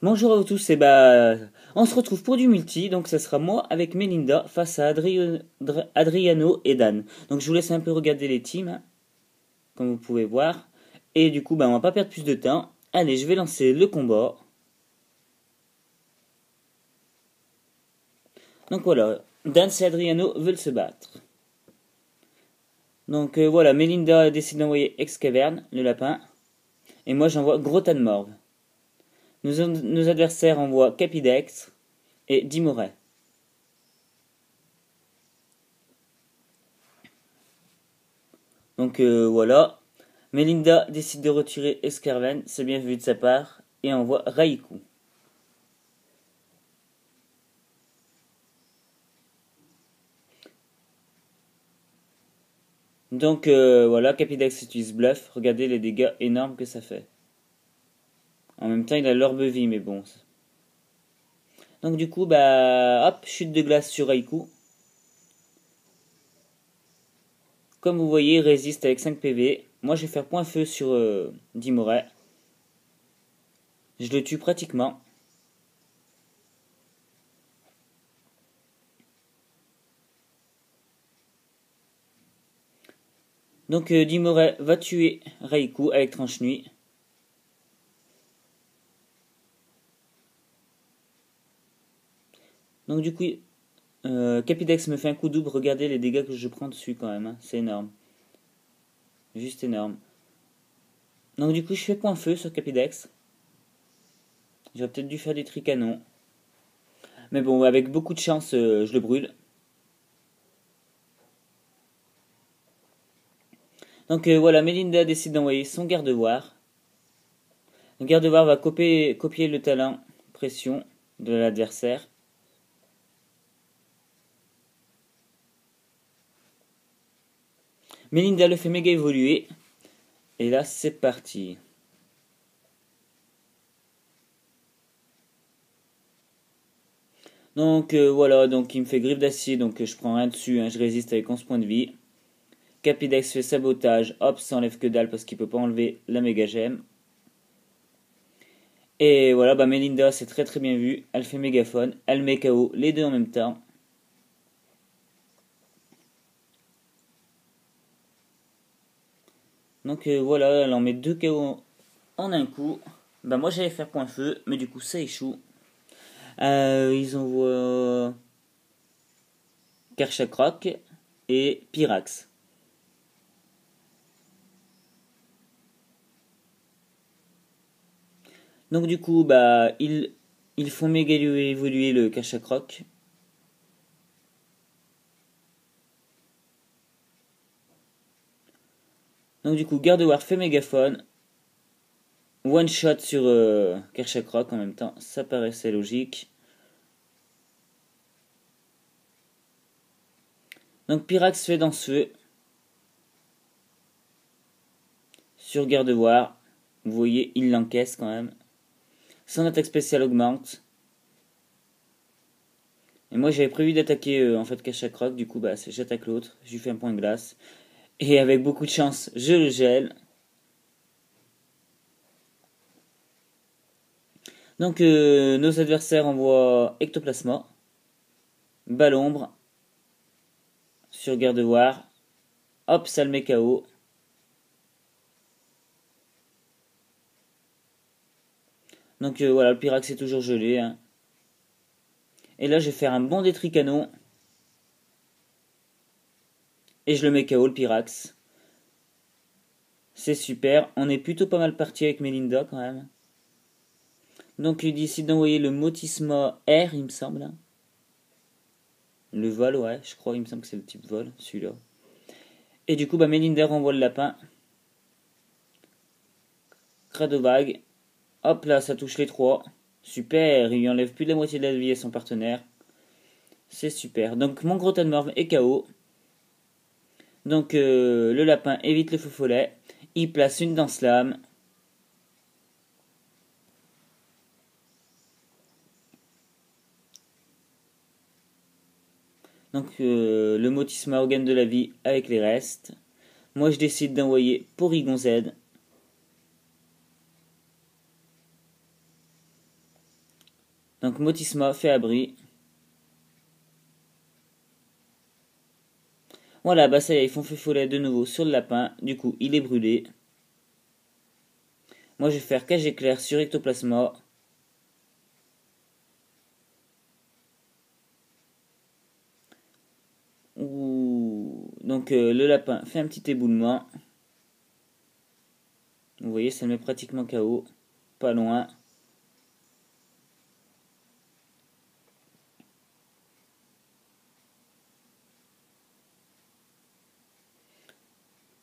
Bonjour à vous tous, on se retrouve pour du multi, donc ça sera moi avec Melinda face à Adriano et Dan. Donc je vous laisse un peu regarder les teams, hein, comme vous pouvez voir. Et du coup, on va pas perdre plus de temps. Allez, je vais lancer le combat. Donc voilà, Dan et Adriano veulent se battre. Donc voilà, Melinda décide d'envoyer Excaverne, le lapin. Et moi j'envoie Grotanmorve. Nos adversaires envoient Capidex et Dimoret. Donc voilà. Melinda décide de retirer Escarven, c'est bien vu de sa part, et envoie Raikou. Donc voilà, Capidex utilise Bluff, regardez les dégâts énormes que ça fait. En même temps, il a l'orbe vie, mais bon. Donc du coup, hop, chute de glace sur Raikou. Comme vous voyez, il résiste avec 5 PV. Moi, je vais faire point feu sur Dimoret. Je le tue pratiquement. Donc Dimoret va tuer Raikou avec Tranche Nuit. Donc du coup, Capidex me fait un coup double. Regardez les dégâts que je prends dessus quand même. Hein. C'est énorme. Juste énorme. Donc du coup, je fais point feu sur Capidex. J'aurais peut-être dû faire des tricanons. Mais bon, avec beaucoup de chance, je le brûle. Donc voilà, Melinda décide d'envoyer son garde-voir. Le garde-voir va copier le talent pression de l'adversaire. Melinda le fait méga évoluer. Et là, c'est parti. Donc voilà, donc il me fait griffe d'acier, donc je prends rien dessus, hein, je résiste avec 11 points de vie. Capidex fait sabotage, hop, ça enlève que dalle parce qu'il peut pas enlever la méga gemme. Et voilà, Melinda c'est très très bien vu, elle fait mégaphone, elle met KO les deux en même temps. Donc voilà, elle en met deux KO en un coup. Moi j'allais faire point feu, mais du coup ça échoue. Ils envoient Kershakroc et Pyrax. Donc du coup, ils font méga évoluer le Kershakroc. Donc du coup, Gardevoir fait mégaphone. One shot sur Kershakroc en même temps, ça paraissait logique. Donc Pyrax fait Danse-Feu sur Gardevoir. Vous voyez, il l'encaisse quand même. Son attaque spéciale augmente. Et moi j'avais prévu d'attaquer en fait Kershakroc, du coup j'attaque l'autre, je lui fais un point de glace. Et avec beaucoup de chance, je le gèle. Donc nos adversaires envoient Ectoplasma, Balombre sur Gardevoir. Hop, ça le met KO. Donc voilà, le Pyrax est toujours gelé. Hein. Et là, je vais faire un bon détricanon. Et je le mets KO, le Pyrax. C'est super. On est plutôt pas mal parti avec Melinda quand même. Donc il décide d'envoyer le Motisma R, il me semble. Hein. Le vol, ouais, je crois, il me semble que c'est le type vol, celui-là. Et du coup, Melinda renvoie le lapin. Cradovague. Hop là, ça touche les trois. Super, il lui enlève plus de la moitié de la vie à son partenaire. C'est super. Donc mon gros Tanmorve est KO. Donc le lapin évite le feu follet. Il place une danse-lame. Donc le Motisma organe de la vie avec les restes. Moi je décide d'envoyer Porygon Z. Donc Motisma fait abri. Voilà, bah ça y est, ils font feu follet de nouveau sur le lapin. Du coup, il est brûlé. Moi, je vais faire cage éclair sur Ectoplasma. Ouh. Donc, le lapin fait un petit éboulement. Vous voyez, ça le met pratiquement KO. Pas loin.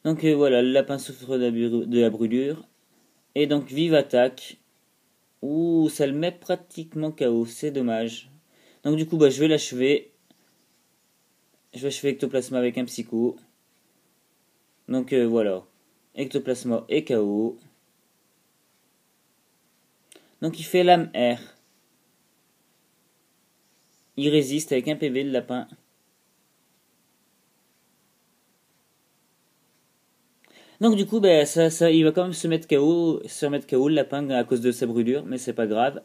Donc voilà, le lapin souffre de la brûlure. Et donc vive attaque. Ouh, ça le met pratiquement KO, c'est dommage. Donc du coup, bah, je vais l'achever. Je vais achever Ectoplasma avec un psycho. Donc voilà. Ectoplasma est KO. Donc il fait lame R. Il résiste avec un PV le lapin. Donc du coup, ben, il va quand même se remettre KO le lapin à cause de sa brûlure, mais c'est pas grave.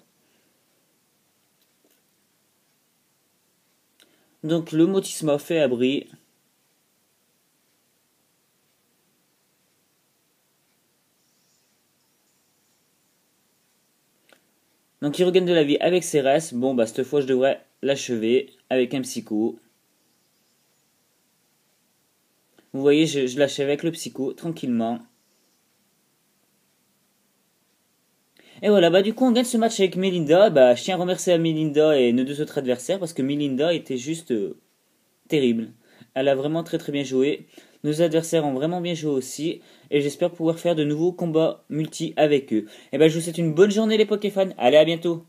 Donc le Motisma fait abri. Donc il regagne de la vie avec ses restes. Bon bah cette fois je devrais l'achever avec un psycho. Vous voyez, je l'achève avec le psycho tranquillement. Et voilà, bah du coup on gagne ce match avec Melinda. Bah je tiens à remercier à Melinda et nos deux autres adversaires parce que Melinda était juste terrible. Elle a vraiment très très bien joué. Nos adversaires ont vraiment bien joué aussi. Et j'espère pouvoir faire de nouveaux combats multi avec eux. Et ben je vous souhaite une bonne journée les Pokéfans. Allez, à bientôt.